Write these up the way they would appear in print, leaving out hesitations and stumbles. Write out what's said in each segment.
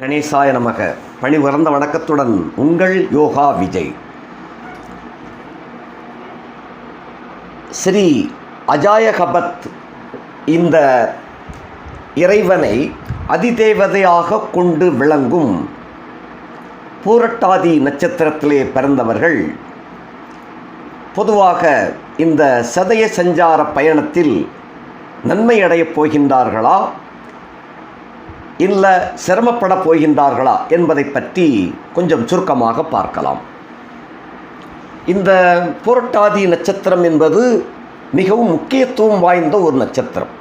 கணேசாய நமக. பணிவறந்த வணக்கத்துடன் உங்கள் யோகா விஜய். ஸ்ரீ அஜாயகபத் இந்த இறைவனை அதிதேவதையாக கொண்டு விளங்கும் பூரட்டாதி நட்சத்திரத்திலே பிறந்தவர்கள் பொதுவாக இந்த சதய சஞ்சார பயணத்தில் நன்மை அடையப் போகின்றார்களா இல்லை சிரமப்பட போகின்றார்களா என்பதை பற்றி கொஞ்சம் சுருக்கமாக பார்க்கலாம். இந்த புரட்டாதி நட்சத்திரம் என்பது மிகவும் முக்கியத்துவம் வாய்ந்த ஒரு நட்சத்திரம்.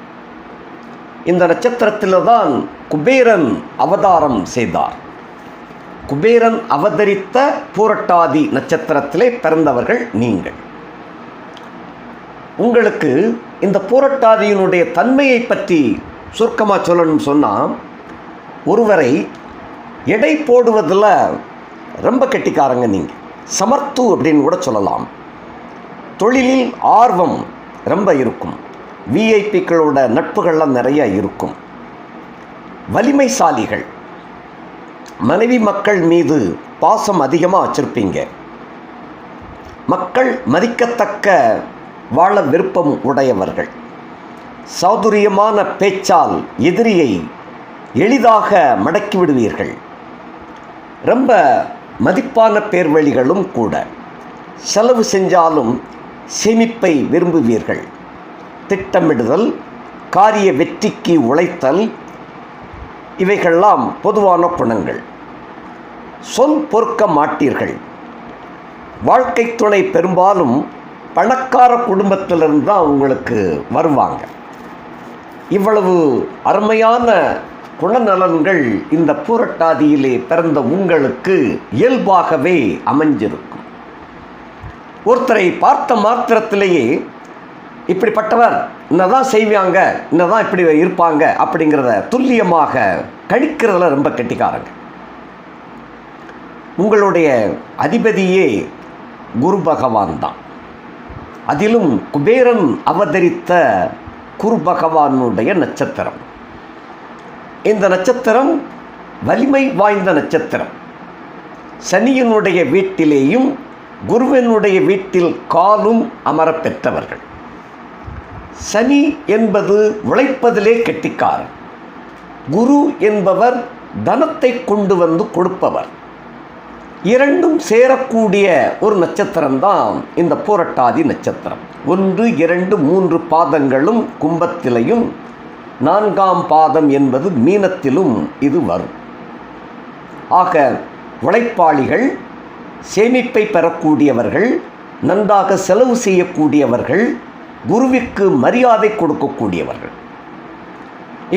இந்த நட்சத்திரத்தில் தான் குபேரன் அவதாரம் செய்தார். குபேரன் அவதரித்த புரட்டாதி நட்சத்திரத்திலே பிறந்தவர்கள் நீங்கள். உங்களுக்கு இந்த புரட்டாதியினுடைய தன்மையை பற்றி சுருக்கமாக சொல்லணும்னு சொன்னால், ஒருவரை எடை போடுவதில் ரொம்ப கெட்டிக்காரங்க நீங்கள், சமர்த்து அப்படின்னு கூட சொல்லலாம். தொழிலில் ஆர்வம் ரொம்ப இருக்கும், விஐபிக்களோட நட்புகள்லாம் நிறைய இருக்கும். வலிமைசாலிகள், மனைவி மக்கள் மீது பாசம் அதிகமாக வச்சுருப்பீங்க. மக்கள் மதிக்கத்தக்க வாழ விருப்பம் உடையவர்கள். சாதுரியமான பேச்சால் எதிரியை எளிதாக மடக்கி விடுவீர்கள். ரொம்ப மதிப்பான பேர்வழிகளும் கூட. செலவு செஞ்சாலும் சேமிப்பை விரும்புவீர்கள். திட்டமிடுதல், காரிய வெற்றிக்கு உழைத்தல், இவைகள்லாம் பொதுவான குணங்கள். சொல் பொறுக்க மாட்டீர்கள். வாழ்க்கை துணை பெரும்பாலும் பணக்கார குடும்பத்திலிருந்து தான் உங்களுக்கு வருவாங்க. இவ்வளவு அருமையான குணநலன்கள் இந்த பூரட்டாதியிலே பிறந்த உங்களுக்கு இயல்பாகவே அமைஞ்சிருக்கும். ஒருத்தரை பார்த்த மாத்திரத்திலேயே இப்படிப்பட்டவர் இன்னதான் செய்வாங்க, இன்னதான் இப்படி இருப்பாங்க அப்படிங்கிறத துல்லியமாக கணிக்கிறதுல ரொம்ப கெட்டிக்காரங்க. உங்களுடைய அதிபதியே குரு பகவான் தான். அதிலும் குபேரன் அவதரித்த குரு பகவானுடைய நட்சத்திரம். இந்த நட்சத்திரம் வலிமை வாய்ந்த நட்சத்திரம். சனியினுடைய வீட்டிலேயும் குருவினுடைய வீட்டில் காலும் அமர பெற்றவர்கள். சனி என்பது உழைப்பதிலே கெட்டிக்காரன். குரு என்பவர் தனத்தை கொண்டு வந்து கொடுப்பவர். இரண்டும் சேரக்கூடிய ஒரு நட்சத்திரம்தான் இந்த பூரட்டாதி நட்சத்திரம். 1, 2, 3 பாதங்களும் கும்பத்திலையும், 4ஆம் பாதம் என்பது மீனத்திலும் இது வரும். ஆக உழைப்பாளிகள், சேமிப்பை பெறக்கூடியவர்கள், நன்றாக செலவு செய்யக்கூடியவர்கள், குருவிற்கு மரியாதை கொடுக்கக்கூடியவர்கள்.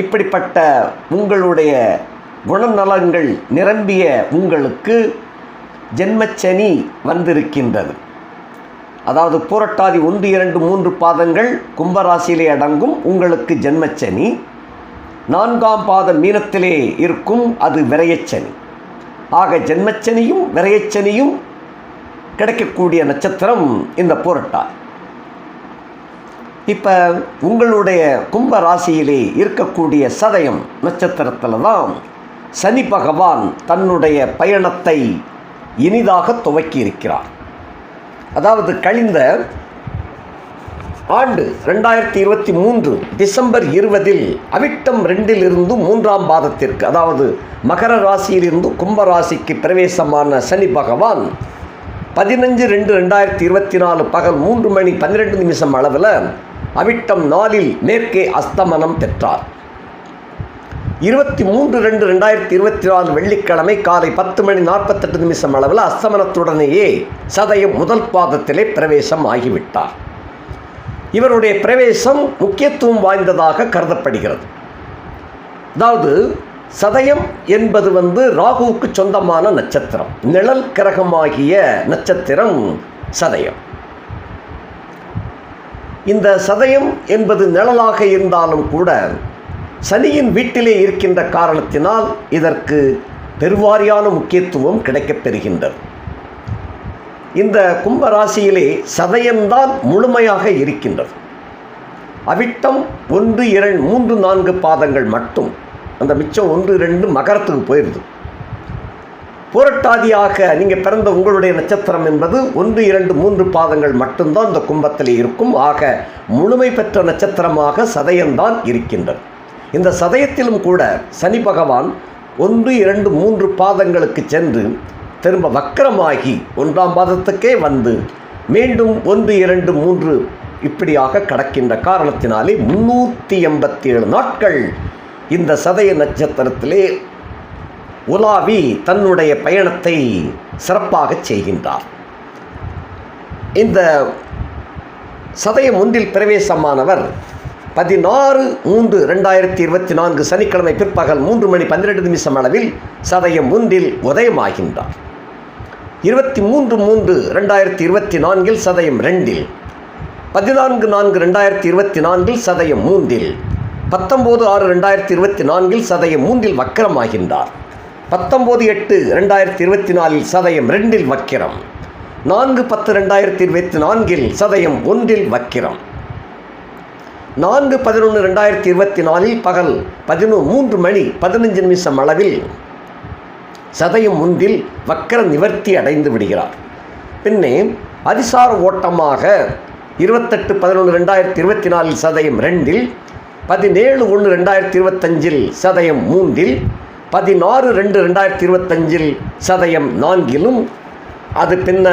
இப்படிப்பட்ட உங்களுடைய குணநலங்கள் நிரம்பிய உங்களுக்கு ஜென்மச்சனி வந்திருக்கின்றது. அதாவது பூரட்டாதி 1, 2, 3 பாதங்கள் கும்பராசியிலே அடங்கும் உங்களுக்கு ஜென்மச்சனி. 4ஆம் பாதம் மீனத்திலே இருக்கும், அது விரயச்சனி. ஆக ஜென்மச்சனியும் விரயச்சனியும் கிடைக்கக்கூடிய நட்சத்திரம் இந்த பூரட்டாதி. இப்போ உங்களுடைய கும்பராசியிலே இருக்கக்கூடிய சதயம் நட்சத்திரத்தில் தான் சனி பகவான் தன்னுடைய பயணத்தை இனிதாக துவக்கி இருக்கிறார். அதாவது கழிந்த ஆண்டு 2023 டிசம்பர் 20 அவிட்டம் 2 3ஆம் பாதத்திற்கு, அதாவது மகர ராசியிலிருந்து கும்பராசிக்கு பிரவேசமான சனி பகவான் 15/2/2024 பகல் 3 மணி 12 நிமிஷம் அளவில் அவிட்டம் 4 மேற்கே அஸ்தமனம் பெற்றார். 23/2/2024 வெள்ளிக்கிழமை காலை 10 மணி 48 நிமிஷம் அளவில் அஸ்தமனத்துடனேயே சதயம் முதல் பாதத்திலே பிரவேசம் ஆகிவிட்டார். இவருடைய பிரவேசம் முக்கியத்துவம் வாய்ந்ததாக கருதப்படுகிறது. அதாவது சதயம் என்பது ராகுவுக்கு சொந்தமான நட்சத்திரம், நிழல் கிரகமாகிய நட்சத்திரம் சதயம். இந்த சதயம் என்பது நிழலாக இருந்தாலும் கூட சனியின் வீட்டிலே இருக்கின்ற காரணத்தினால் இதற்கு பெருவாரியான முக்கியத்துவம் கிடைக்கப் பெறுகின்றது. இந்த கும்பராசியிலே சதயம்தான் முழுமையாக இருக்கின்றது. அவிட்டம் 1, 2, 3, 4 பாதங்கள் மட்டும் அந்த மிச்சம் 1, 2 மகரத்துக்கு போயிடுது. பூரட்டாதியாக நீங்கள் பிறந்த உங்களுடைய நட்சத்திரம் என்பது 1, 2, 3 பாதங்கள் மட்டும்தான் இந்த கும்பத்தில் இருக்கும். ஆக முழுமை பெற்ற நட்சத்திரமாக சதயம்தான் இருக்கின்றது. இந்த சதயத்திலும் கூட சனி பகவான் 1, 2, 3 பாதங்களுக்கு சென்று திரும்ப வக்கரமாகி 1ஆம் பாதத்துக்கே வந்து மீண்டும் 1, 2, 3 இப்படியாக கடக்கின்ற காரணத்தினாலே 387 நாட்கள் இந்த சதய நட்சத்திரத்திலே உலாவி தன்னுடைய பயணத்தை சிறப்பாக செய்கின்றார். இந்த சதயம் 1 பிரவேசமானவர் 16/3/2024 சனிக்கிழமை பிற்பகல் 3:12 அளவில் சதயம் 1 உதயமாகின்றார். 23/3/2024 சதயம் 2, 14/4/2024 சதயம் 3, 19/6/2024 சதயம் 3 வக்கரமாகின்றார். 19/8/2024 சதயம் 2 வக்கிரம், 4/10/2024 சதயம் 1 வக்கிரம், 4/11/2024 பகல் 13:15 அளவில் சதயம் 1 வக்கர நிவர்த்தி அடைந்து விடுகிறார். பின்னே அதிசார ஓட்டமாக 28/11/2024 சதயம் 2, 17/1/2025 சதயம் 3, 16/2/2025 சதயம் 4, அது பின்ன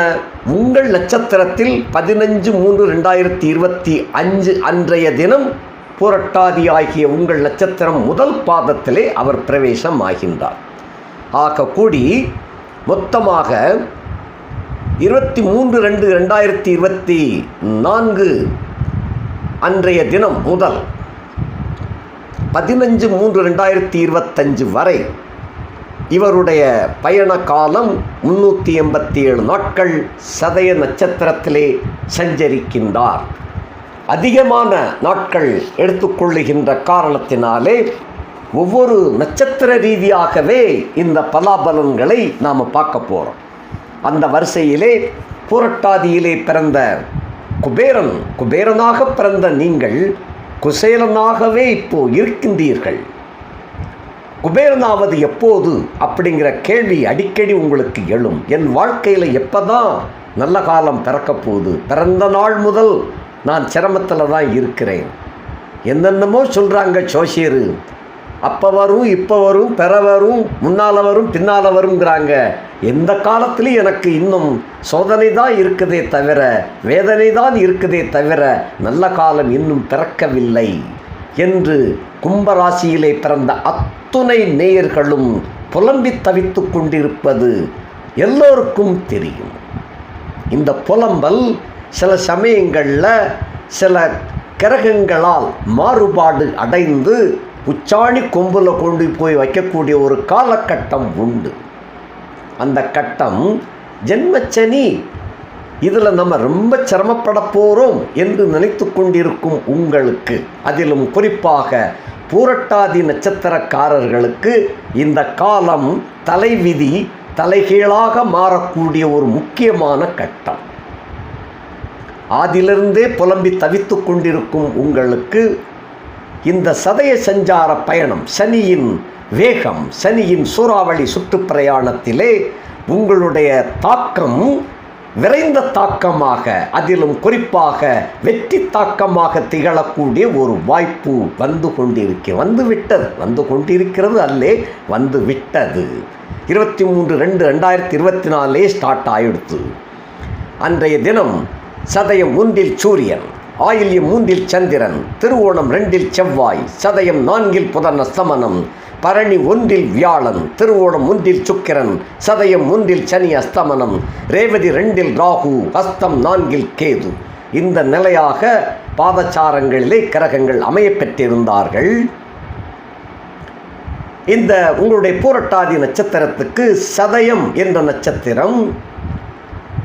உங்கள் நட்சத்திரத்தில் 15/3/2025 அன்றைய தினம் புரட்டாதி ஆகிய உங்கள் நட்சத்திரம் முதல் பாதத்திலே அவர் பிரவேசம் ஆகின்றார். ஆக கூடி மொத்தமாக 23/2/2024 அன்றைய தினம் முதல் 15/3/2025 வரை இவருடைய பயண காலம் 387 நாட்கள் சதய நட்சத்திரத்திலே சஞ்சரிக்கின்றார். அதிகமான நாட்கள் எடுத்துக்கொள்ளுகின்ற காரணத்தினாலே ஒவ்வொரு நட்சத்திர ரீதியாகவே இந்த பலாபலன்களை நாம் பார்க்க போகிறோம். அந்த வரிசையிலே பூரட்டாதியிலே பிறந்த குபேரனாக பிறந்த நீங்கள் குசேலனாகவே இப்போ இருக்கின்றீர்கள். குபேரனாவது எப்போது அப்படிங்கிற கேள்வி அடிக்கடி உங்களுக்கு எழும். என் வாழ்க்கையில் எப்போதான் நல்ல காலம் பிறக்க போகுது? பிறந்த நாள் முதல் நான் சிரமத்தில் தான் இருக்கிறேன். என்னென்னமோ சொல்கிறாங்க ஜோசியர், அப்போ வரும், இப்போ வரும், பெற வரும், முன்னால் வரும், பின்னால் வருங்கிறாங்க. எந்த காலத்துலையும் எனக்கு இன்னும் சோதனை தான் இருக்குதே தவிர, வேதனை தான் இருக்குதே தவிர நல்ல காலம் இன்னும் பிறக்கவில்லை என்று கும்பராசியிலே பிறந்த அத்துணை நேயர்களும் புலம்பி தவித்து கொண்டிருப்பது எல்லோருக்கும் தெரியும். இந்த புலம்பல் சில சமயங்களில் சில கிரகங்களால் மாறுபாடு அடைந்து உச்சாணி கொம்பில் கொண்டு போய் வைக்கக்கூடிய ஒரு காலகட்டம் உண்டு. அந்த கட்டம் ஜென்மச்சனி. இதில் நம்ம ரொம்ப சிரமப்பட போகிறோம் என்று நினைத்து கொண்டிருக்கும் உங்களுக்கு, அதிலும் குறிப்பாக பூரட்டாதி நட்சத்திரக்காரர்களுக்கு இந்த காலம் தலைவிதி தலைகீழாக மாறக்கூடிய ஒரு முக்கியமான கட்டம். அதிலிருந்தே புலம்பி தவித்து கொண்டிருக்கும் உங்களுக்கு இந்த சதய சஞ்சார பயணம், சனியின் வேகம், சனியின் சூறாவளி சுற்றுப்பிரயாணத்திலே உங்களுடைய தாக்கம் விரைந்த தாக்கமாக, அதிலும் குறிப்பாக வெற்றி தாக்கமாக திகழக்கூடிய ஒரு வாய்ப்பு வந்து கொண்டிருக்கிறது அல்லே வந்து விட்டது. 23/2/2024 ஸ்டார்ட் ஆயிடுத்து. அன்றைய தினம் சதயம் 1 சூரியன், ஆயில்யம் 3 சந்திரன், திருவோணம் 2 செவ்வாய், சதயம் 4 புதன் அஸ்தமனம், பரணி 1 வியாழன், திருவோணம் 1 சுக்கிரன், சதயம் 1 சனி அஸ்தமனம், ரேவதி 2 ராகு, ஹஸ்தம் 4 கேது. இந்த நிலையாக பாதச்சாரங்களிலே கிரகங்கள் அமையப்பெற்றிருந்தார்கள். இந்த உங்களுடைய பூரட்டாதி நட்சத்திரத்துக்கு சதயம் என்ற நட்சத்திரம்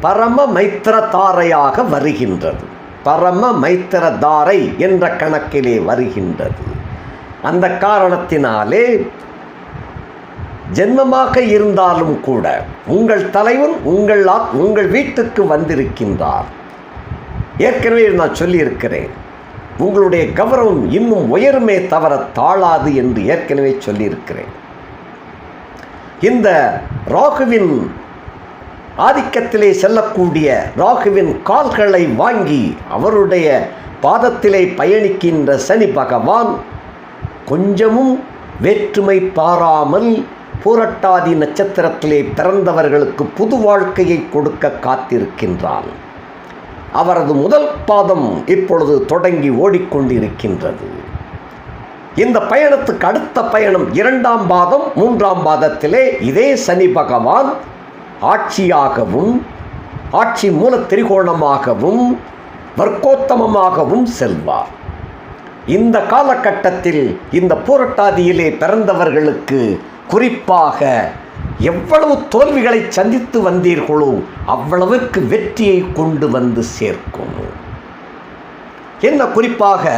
பரம மைத்திர தாரையாக வருகின்றது. பரம மைத்திர தாரை என்ற கணக்கிலே வருகின்றது. அந்த காரணத்தினாலே ஜென்மமாக இருந்தாலும் கூட உங்கள் தலைவன் உங்கள் வீட்டுக்கு வந்திருக்கின்றார். ஏற்கனவே நான் சொல்லியிருக்கிறேன், உங்களுடைய கௌரவம் இன்னும் உயருமே தவிர தாழாது என்று ஏற்கனவே சொல்லியிருக்கிறேன். இந்த ராகுவின் ஆதிக்கத்திலே செல்லக்கூடிய ராகுவின் கால்களை வாங்கி அவருடைய பாதத்திலே பயணிக்கின்ற சனி பகவான் கொஞ்சமும் வேற்றுமை பாராமல் பூரட்டாதி நட்சத்திரத்திலே பிறந்தவர்களுக்கு புது வாழ்க்கையை கொடுக்க காத்திருக்கின்றான். அவரது முதல் பாதம் இப்பொழுது தொடங்கி ஓடிக்கொண்டிருக்கின்றது. இந்த பயணத்துக்கு அடுத்த பயணம் 2ஆம் பாதம் 3ஆம் பாதத்திலே இதே சனி பகவான் ஆட்சியாகவும் ஆட்சி மூல திரிகோணமாகவும் வர்க்கோத்தமமாகவும் செல்வார். இந்த காலகட்டத்தில் இந்த பூரட்டாதியிலே பிறந்தவர்களுக்கு குறிப்பாக எவ்வளவு தோல்விகளை சந்தித்து வந்தீர்களோ அவ்வளவுக்கு வெற்றியை கொண்டு வந்து சேர்க்கும். என்ன குறிப்பாக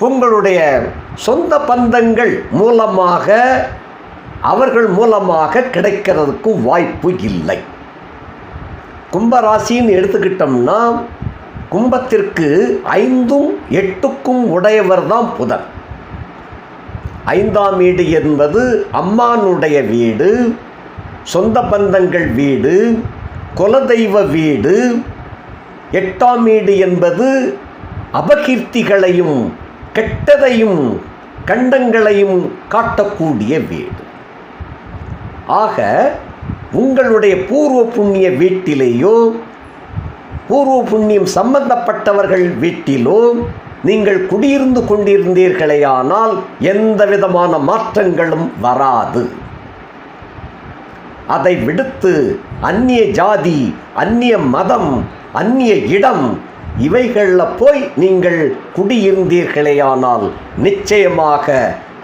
உங்களுடைய சொந்த பந்தங்கள் மூலமாக அவர்கள் மூலமாக கிடைக்கிறதுக்கு வாய்ப்பு இல்லை. கும்பராசின்னு எடுத்துக்கிட்டோம்னா கும்பத்திற்கு 5ம் 8க்கும் உடையவர் தான் புதன். 5ஆம் வீடு என்பது அம்மானுடைய வீடு, சொந்த பந்தங்கள் வீடு, குலதெய்வ வீடு. 8ஆம் வீடு என்பது அபகீர்த்திகளையும் கெட்டதையும் கண்டங்களையும் காட்டக்கூடிய வீடு. ஆக உங்களுடைய பூர்வ புண்ணிய வீட்டிலேயோ பூர்வ புண்ணியம் சம்பந்தப்பட்டவர்கள் வீட்டிலோ நீங்கள் குடியிருந்து கொண்டிருந்தீர்களேயானால் எந்த விதமான மாற்றங்களும் வராது. அதை விடுத்து அந்நிய ஜாதி, அந்நிய மதம், அந்நிய இடம் இவைகளில் போய் நீங்கள் குடியிருந்தீர்களேயானால் நிச்சயமாக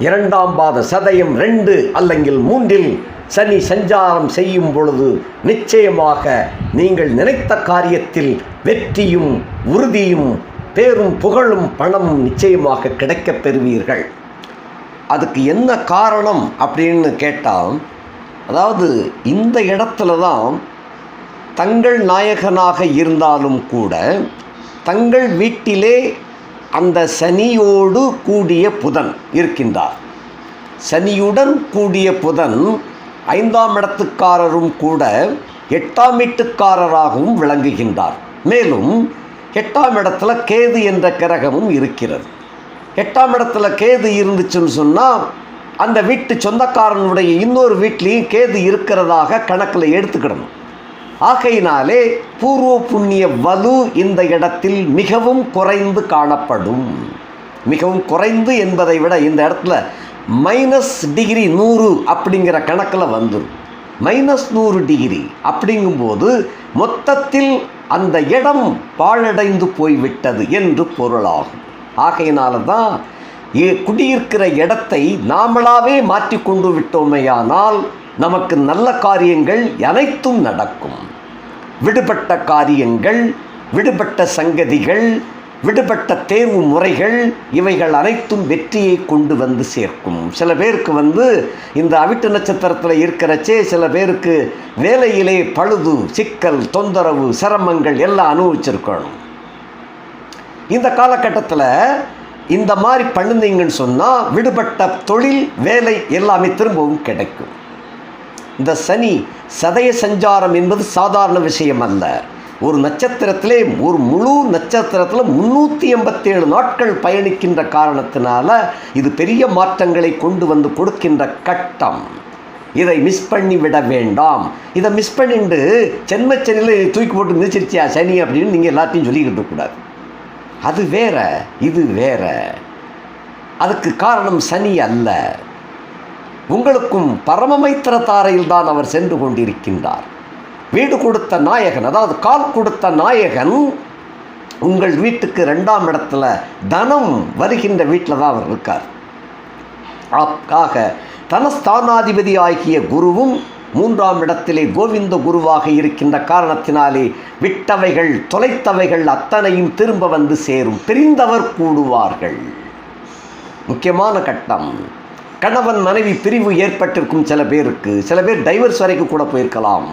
2ஆம் பாத சதயம் 2 அல்லங்கில் 3இல் சனி சஞ்சாரம் செய்யும் பொழுது நிச்சயமாக நீங்கள் நினைத்த காரியத்தில் வெற்றியும் உறுதியும் பேரும் புகழும் பணமும் நிச்சயமாக கிடைக்கப் பெறுவீர்கள். அதுக்கு என்ன காரணம் அப்படின்னு கேட்டால், அதாவது இந்த இடத்துல தான் தங்கள் நாயகனாக இருந்தாலும் கூட தங்கள் வீட்டிலே அந்த சனியோடு கூடிய புதன் இருக்கின்றார். சனியுடன் கூடிய புதன் 5ஆம் இடத்துக்காரரும் கூட 8ஆம் வீட்டுக்காரராகவும் விளங்குகின்றார். மேலும் 8ஆம் இடத்துல கேது என்ற கிரகமும் இருக்கிறது. 8ஆம் இடத்துல கேது இருந்துச்சுன்னு சொன்னால் அந்த வீட்டு சொந்தக்காரனுடைய இன்னொரு வீட்லேயும் கேது இருக்கிறதாக கணக்கில் எடுத்துக்கிடணும். ஆகையினாலே பூர்வ புண்ணிய வலு இந்த இடத்தில் மிகவும் குறைந்து காணப்படும். மிகவும் குறைந்து என்பதை விட இந்த இடத்துல -டிகிரி 100 அப்படிங்கிற கணக்கில் வந்துடும். -100 டிகிரி அப்படிங்கும்போது மொத்தத்தில் அந்த இடம் பாழடைந்து போய்விட்டது என்று பொருளாகும். ஆகையினால தான் குடியிருக்கிற இடத்தை நாமளாவே மாற்றி கொண்டு விட்டோமேயானால் நமக்கு நல்ல காரியங்கள் அனைத்தும் நடக்கும். விடுபட்ட காரியங்கள், விடுபட்ட சங்கதிகள், விடுபட்ட தேர்வு முறைகள் இவைகள் அனைத்தும் வெற்றியை கொண்டு வந்து சேர்க்கும். சில பேருக்கு இந்த அவிட்ட நட்சத்திரத்தில் இருக்கிறச்சே சில பேருக்கு வேலையிலே பழுது, சிக்கல், தொந்தரவு, சிரமங்கள் எல்லாம் அனுபவிச்சிருக்கணும். இந்த காலகட்டத்தில் இந்த மாதிரி பண்ணுந்தீங்கன்னு சொன்னால் விடுபட்ட தொழில், வேலை எல்லாமே திரும்பவும் கிடைக்கும். இந்த சனி சதய சஞ்சாரம் என்பது சாதாரண விஷயம் அல்ல. ஒரு நட்சத்திரத்திலே, ஒரு முழு நட்சத்திரத்தில் 387 நாட்கள் பயணிக்கின்ற காரணத்தினால இது பெரிய மாற்றங்களை கொண்டு வந்து கொடுக்கின்ற கட்டம். இதை மிஸ் பண்ணி விட வேண்டாம். இதை மிஸ் பண்ணிட்டு சென்மச்சனியில் தூக்கி போட்டு மிதிச்சிருச்சியா சனி அப்படின்னு நீங்கள் எல்லாத்தையும் சொல்லிக்கிட்டு இருக்கக்கூடாது. அது வேற, இது வேற. அதுக்கு காரணம் சனி அல்ல. உங்களுக்கும் பரமமைத்திர தாரையில் தான் அவர் சென்று கொண்டிருக்கின்றார். வீடு கொடுத்த நாயகன், அதாவது கால் கொடுத்த நாயகன் உங்கள் வீட்டுக்கு 2ஆம் இடத்துல தனம் வருகின்ற வீட்டில் தான் அவர் இருக்கார். ஆக தனஸ்தானாதிபதி ஆகிய குருவும் 3ஆம் இடத்திலே கோவிந்த குருவாக இருக்கின்ற காரணத்தினாலே விட்டவைகள், தொலைத்தவைகள் அத்தனையும் திரும்ப வந்து சேரும். பிரிந்தவர் கூடுவார்கள். முக்கியமான கட்டம். கணவன் மனைவி பிரிவு ஏற்பட்டிருக்கும் சில பேருக்கு. சில பேர் டைவர்ஸ் வரைக்கும் கூட போயிருக்கலாம்.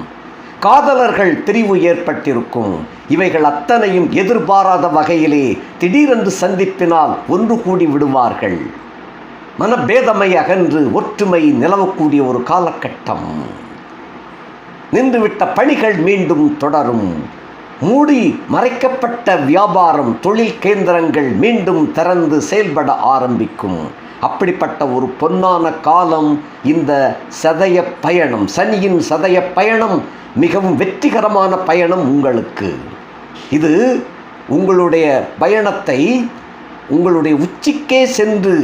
காதலர்கள் பிரிவு ஏற்பட்டிருக்கும். இவைகள் அத்தனையும் எதிர்பாராத வகையிலே திடீரென்று சந்திப்பினால் ஒன்று கூடி விடுவார்கள். மனபேதமை அகன்று ஒற்றுமை நிலவக்கூடிய ஒரு காலகட்டம். நின்றுவிட்ட பணிகள் மீண்டும் தொடரும். மூடி மறைக்கப்பட்ட வியாபாரம், தொழில் கேந்திரங்கள் மீண்டும் திறந்து செயல்பட ஆரம்பிக்கும். அப்படிப்பட்ட ஒரு பொன்னான காலம் இந்த சதய பயணம். சனியின் சதய பயணம் மிகவும் வெற்றிகரமான பயணம் உங்களுக்கு. இது உங்களுடைய பயணத்தை உங்களுடைய உச்சிக்கே சென்று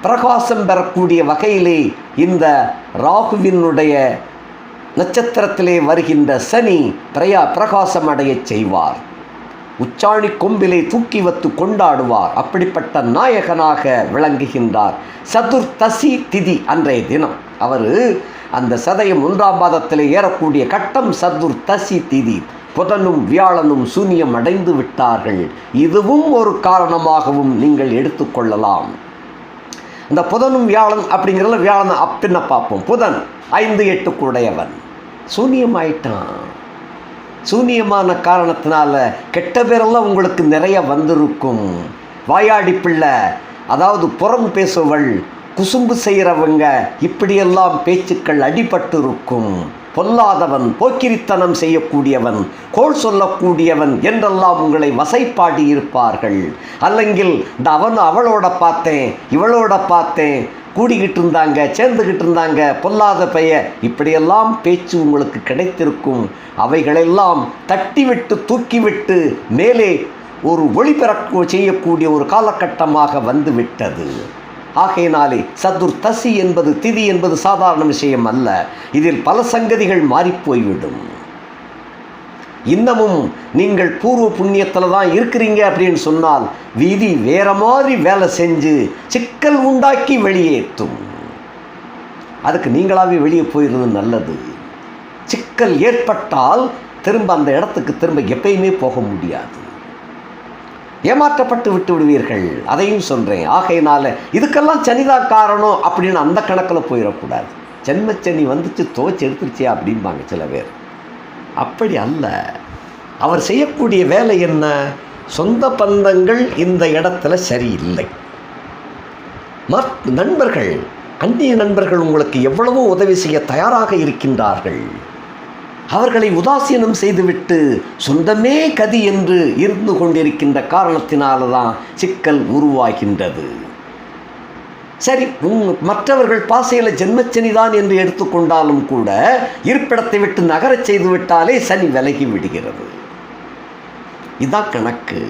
பிரகாசம் பெறக்கூடிய வகையிலே இந்த ராகுவினுடைய நட்சத்திரத்திலே வருகின்ற சனி பிரகாசம் அடைய செய்வார். உச்சாணி கொம்பிலே தூக்கி வைத்து கொண்டாடுவார். அப்படிப்பட்ட நாயகனாக விளங்குகின்றார். சதுர்த்தசி திதி அன்றைய தினம் அவர் அந்த சதயம் 1ஆம் பாதத்திலே ஏறக்கூடிய கட்டம் சதுர்த்தசி திதி. புதனும் வியாழனும் சூன்யம் அடைந்து விட்டார்கள். இதுவும் ஒரு காரணமாகவும் நீங்கள் எடுத்துக்கொள்ளலாம். இந்த புதனும் வியாழன் அப்படிங்கிறதுல வியாழனை பின்ன பார்ப்போம். புதன் 5-8 கூடையவன் சூன்யமாயிட்டான். சூன்யமான காரணத்தினால கெட்ட பேரெல்லாம் உங்களுக்கு நிறைய வந்திருக்கும். வாயாடி பிள்ளை, அதாவது புறம் பேசுவள், குசும்பு செய்கிறவங்க, இப்படியெல்லாம் பேச்சுக்கள் அடிபட்டு இருக்கும். பொல்லாதவன், போக்கிரித்தனம் செய்யக்கூடியவன், கோள் சொல்லக்கூடியவன் என்றெல்லாம் உங்களை வசைப்பாடி இருப்பார்கள். அல்லங்கில் இந்த அவளோட பார்த்தேன், இவளோட பார்த்தேன், கூடிக்கிட்டு இருந்தாங்க, சேர்ந்துக்கிட்டு இருந்தாங்க, பொல்லாத பெயர், இப்படியெல்லாம் பேச்சு உங்களுக்கு கிடைத்திருக்கும். அவைகளெல்லாம் தட்டிவிட்டு தூக்கிவிட்டு மேலே ஒரு ஒளிபெறக்கு செய்யக்கூடிய ஒரு காலகட்டமாக வந்துவிட்டது. ஆகையினாலே சதுர்த்தசி என்பது, திதி என்பது சாதாரண விஷயம் அல்ல. இதில் பல சங்கதிகள் மாறிப்போய்விடும். இன்னமும் நீங்கள் பூர்வ புண்ணியத்தில் தான் இருக்கிறீங்க அப்படின்னு சொன்னால் விதி வேற மாதிரி வேலை செஞ்சு சிக்கல் உண்டாக்கி வெளியேற்றும். அதுக்கு நீங்களாகவே வெளியே போயிடுறது நல்லது. சிக்கல் ஏற்பட்டால் திரும்ப அந்த இடத்துக்கு திரும்ப எப்பயுமே போக முடியாது. ஏமாற்றப்பட்டு விட்டு விடுவீர்கள். அதையும் சொல்கிறேன். ஆகையினால இதுக்கெல்லாம் சனிதான் காரணம் அப்படின்னு அந்த கணக்கில் போயிடக்கூடாது. ஜென்மச்சனி வந்துச்சு துவச்சி எடுத்துருச்சியா அப்படிம்பாங்க சில பேர். அப்படி அல்ல. அவர் செய்யக்கூடிய வேலை என்ன? சொந்த பந்தங்கள் இந்த இடத்துல சரியில்லை. நண்பர்கள், அந்நிய நண்பர்கள் உங்களுக்கு எவ்வளவோ உதவி செய்ய தயாராக இருக்கின்றார்கள். அவர்களை உதாசீனம் செய்துவிட்டு சொந்தமே கதி என்று இருந்து கொண்டிருக்கின்ற காரணத்தினால்தான் சிக்கல் உருவாகின்றது. சரி, மற்றவர்கள் பாசையில் ஜென்மச்சனிதான் என்று எடுத்துக்கொண்டாலும் கூட இருப்பிடத்தை விட்டு நகரச் செய்து விட்டாலே சனி விலகி விடுகிறது. இதுதான் கணக்கு.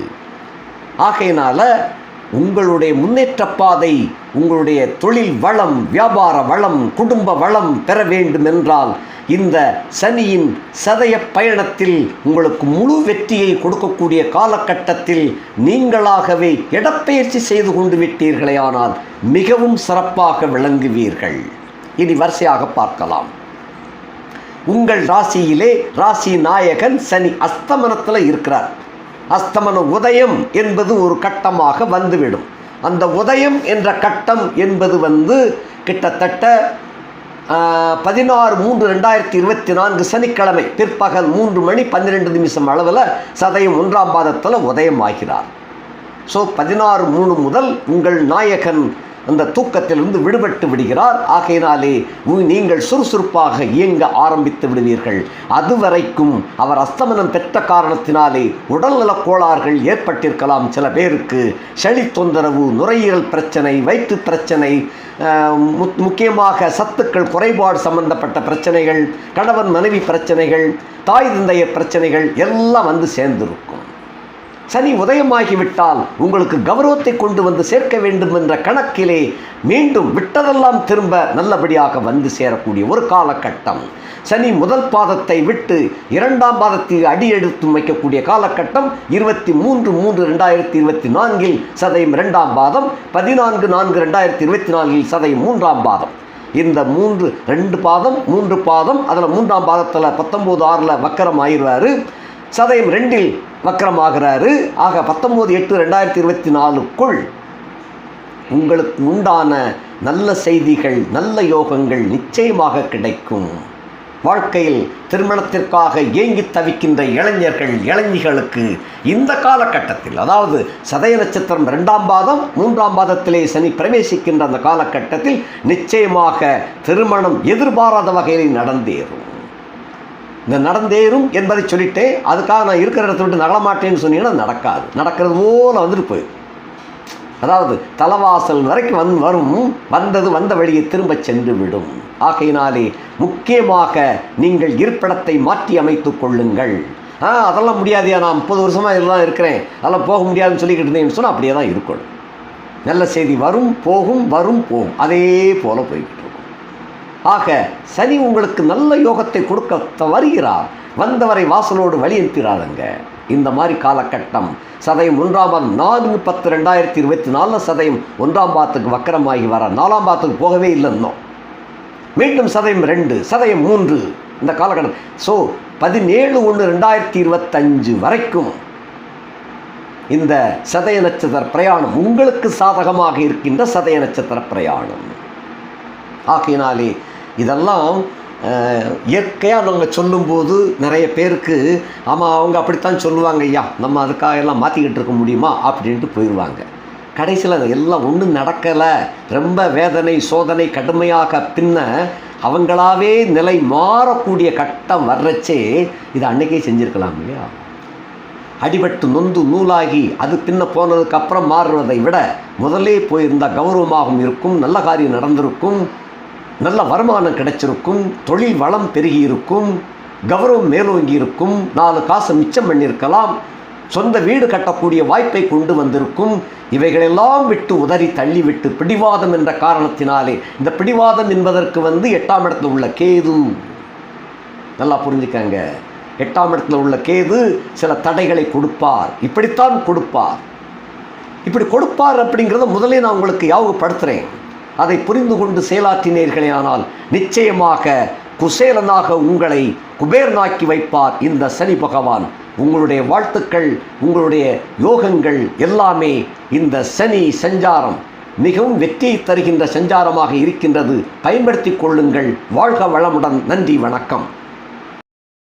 ஆகையினால உங்களுடைய முன்னேற்ற பாதை, உங்களுடைய தொழில் வளம், வியாபார வளம், குடும்ப வளம் பெற வேண்டும் என்றால் இந்த சனியின் சதய பயணத்தில் உங்களுக்கு முழு வெற்றியை கொடுக்கக்கூடிய காலகட்டத்தில் நீங்களாகவே இடப்பெயர்ச்சி செய்து கொண்டு விட்டீர்களே ஆனால் மிகவும் சிறப்பாக விளங்குவீர்கள். இனி வரிசையாக பார்க்கலாம். உங்கள் ராசியிலே ராசி நாயகன் சனி அஸ்தமனத்தில் இருக்கிறார். அஸ்தமன உதயம் என்பது ஒரு கட்டமாக வந்துவிடும். அந்த உதயம் என்ற கட்டம் என்பது கிட்டத்தட்ட 16/3/2024 சனிக்கிழமை பிற்பகல் 3:12 அளவில் சதயம் 1ஆம் பாதத்தில் உதயம் ஆகிறார். ஸோ 16/3 முதல் உங்கள் நாயகன் அந்த தூக்கத்திலிருந்து விடுபட்டு விடுகிறார். ஆகையினாலே நீங்கள் சுறுசுறுப்பாக இயங்க ஆரம்பித்து விடுவீர்கள். அதுவரைக்கும் அவர் அஸ்தமனம் பெற்ற காரணத்தினாலே உடல்நலக் கோளாறுகள் ஏற்பட்டிருக்கலாம். சில பேருக்கு சளி தொந்தரவு, நுரையீரல் பிரச்சனை, வயிற்று பிரச்சனை, முக்கியமாக சத்துக்கள் குறைபாடு சம்பந்தப்பட்ட பிரச்சனைகள், கணவன் மனைவி பிரச்சனைகள், தாய் தந்தைய பிரச்சனைகள் எல்லாம் வந்து சேர்ந்திருக்கும். சனி உதயமாகிவிட்டால் உங்களுக்கு கௌரவத்தை கொண்டு வந்து சேர்க்க வேண்டும் என்ற கணக்கிலே மீண்டும் விட்டதெல்லாம் திரும்ப நல்லபடியாக வந்து சேரக்கூடிய ஒரு காலகட்டம். சனி முதல் பாதத்தை விட்டு 2ஆம் பாதத்தில் அடியெடுத்து வைக்கக்கூடிய காலகட்டம் 23/3/2024 சதயம் 2ஆம் பாதம், 14/4/2024 சதயம் 3ஆம் பாதம். இந்த 2 பாதம் 3 பாதம், அதில் 3ஆம் பாதத்தில் 19/6 வக்கரம் ஆயிடுவார். சதயம் 2இல் வக்கரமாகிறாரு. ஆக 19/8/2024 உங்களுக்கு உண்டான நல்ல செய்திகள், நல்ல யோகங்கள் நிச்சயமாக கிடைக்கும். வாழ்க்கையில் திருமணத்திற்காக ஏங்கி தவிக்கின்ற இளைஞர்கள் இளைஞர்களுக்கு இந்த காலகட்டத்தில், அதாவது சதய நட்சத்திரம் 2ஆம் பாதம் 3ஆம் பாதத்திலே சனி பிரவேசிக்கின்ற அந்த காலகட்டத்தில் நிச்சயமாக திருமணம் எதிர்பாராத வகையில் நடந்தேறும். இந்த நடந்தேறும் என்பதை சொல்லிட்டு அதுக்காக நான் இருக்கிற இடத்த விட்டு நகலமாட்டேன்னு சொன்னீங்கன்னா நடக்காது. நடக்கிறது போல வந்துட்டு போயிடும். அதாவது தலைவாசல் வரைக்கும் வரும், வந்தது வந்த வழியை திரும்ப சென்று விடும். ஆகையினாலே முக்கியமாக நீங்கள் இருப்பிடத்தை மாற்றி அமைத்து கொள்ளுங்கள். அதெல்லாம் முடியாதையா, நான் 30 வருஷமாக இதெல்லாம் இருக்கிறேன், அதெல்லாம் போக முடியாதுன்னு சொல்லிக்கிட்டு இருந்தேன்னு சொன்னால் அப்படியே தான் இருக்கணும். நல்ல செய்தி வரும் போகும், வரும் போகும், அதே போல போய்கிட்டு இருக்கும். ஆக சனி உங்களுக்கு நல்ல யோகத்தை கொடுக்க வருகிறார். வந்தவரை வாசலோடு வழி அனுப்பிறாருங்க. இந்த மாதிரி காலகட்டம் சதயம் 1ஆம் பாதம் 4/10/2024 சதயம் 1ஆம் பாதத்துக்கு வக்கரமாகி வர 4ஆம் பாதத்துக்கு போகவே இல்லை இன்னும். மீண்டும் சதயம் 2 சதயம் 3 இந்த காலகட்டம். ஸோ 17/1/2025 வரைக்கும் இந்த சதய நட்சத்திர பிரயாணம் உங்களுக்கு சாதகமாக இருக்கின்ற சதய நட்சத்திர பிரயாணம். ஆகையினாலே இதெல்லாம் இயற்கையாக நாங்கள் சொல்லும்போது நிறைய பேருக்கு ஆமாம் அவங்க அப்படித்தான் சொல்லுவாங்க, ஐயா நம்ம அதுக்காக எல்லாம் மாற்றிக்கிட்டு இருக்க முடியுமா அப்படின்ட்டு போயிடுவாங்க. கடைசியில் எல்லாம் ஒன்றும் நடக்கலை, ரொம்ப வேதனை சோதனை கடுமையாக பின்ன அவங்களாவே நிலை மாறக்கூடிய கட்டம் வர்றச்சே இது அன்னைக்கே செஞ்சுருக்கலாம் இல்லையா. அடிபட்டு நொந்து நூலாகி அது பின்ன போனதுக்கப்புறம் மாறுவதை விட முதலே போயிருந்தால் கௌரவமாகவும் இருக்கும், நல்ல காரியம் நடந்திருக்கும், நல்ல வருமானம் கிடைச்சிருக்கும், தொழில் வளம் பெருகி இருக்கும், கௌரவம் மேலோங்கி இருக்கும், 4 காசு மிச்சம் பண்ணியிருக்கலாம், சொந்த வீடு கட்டக்கூடிய வாய்ப்பை கொண்டு வந்திருக்கும். இவைகளெல்லாம் விட்டு உதறி தள்ளிவிட்டு பிடிவாதம் என்ற காரணத்தினாலே, இந்த பிடிவாதம் என்பதற்கு 8ஆம் இடத்துல உள்ள கேது, நல்லா புரிஞ்சுக்கங்க, 8ஆம் இடத்துல உள்ள கேது சில தடைகளை கொடுப்பார். இப்படித்தான் கொடுப்பார். இப்படி கொடுப்பார் அப்படிங்கிறத முதலே நான் உங்களுக்கு ஞாபகப்படுத்துகிறேன். அதை புரிந்து கொண்டு செயலாற்றினீர்களே ஆனால் நிச்சயமாக குசேலனாக உங்களை குபேரனாக்கி வைப்பார் இந்த சனி பகவான். உங்களுடைய வாழ்த்துக்கள், உங்களுடைய யோகங்கள் எல்லாமே இந்த சனி சஞ்சாரம் மிகவும் வெற்றியை தருகின்ற சஞ்சாரமாக இருக்கின்றது. பயன்படுத்தி கொள்ளுங்கள். வாழ்க வளமுடன். நன்றி, வணக்கம்.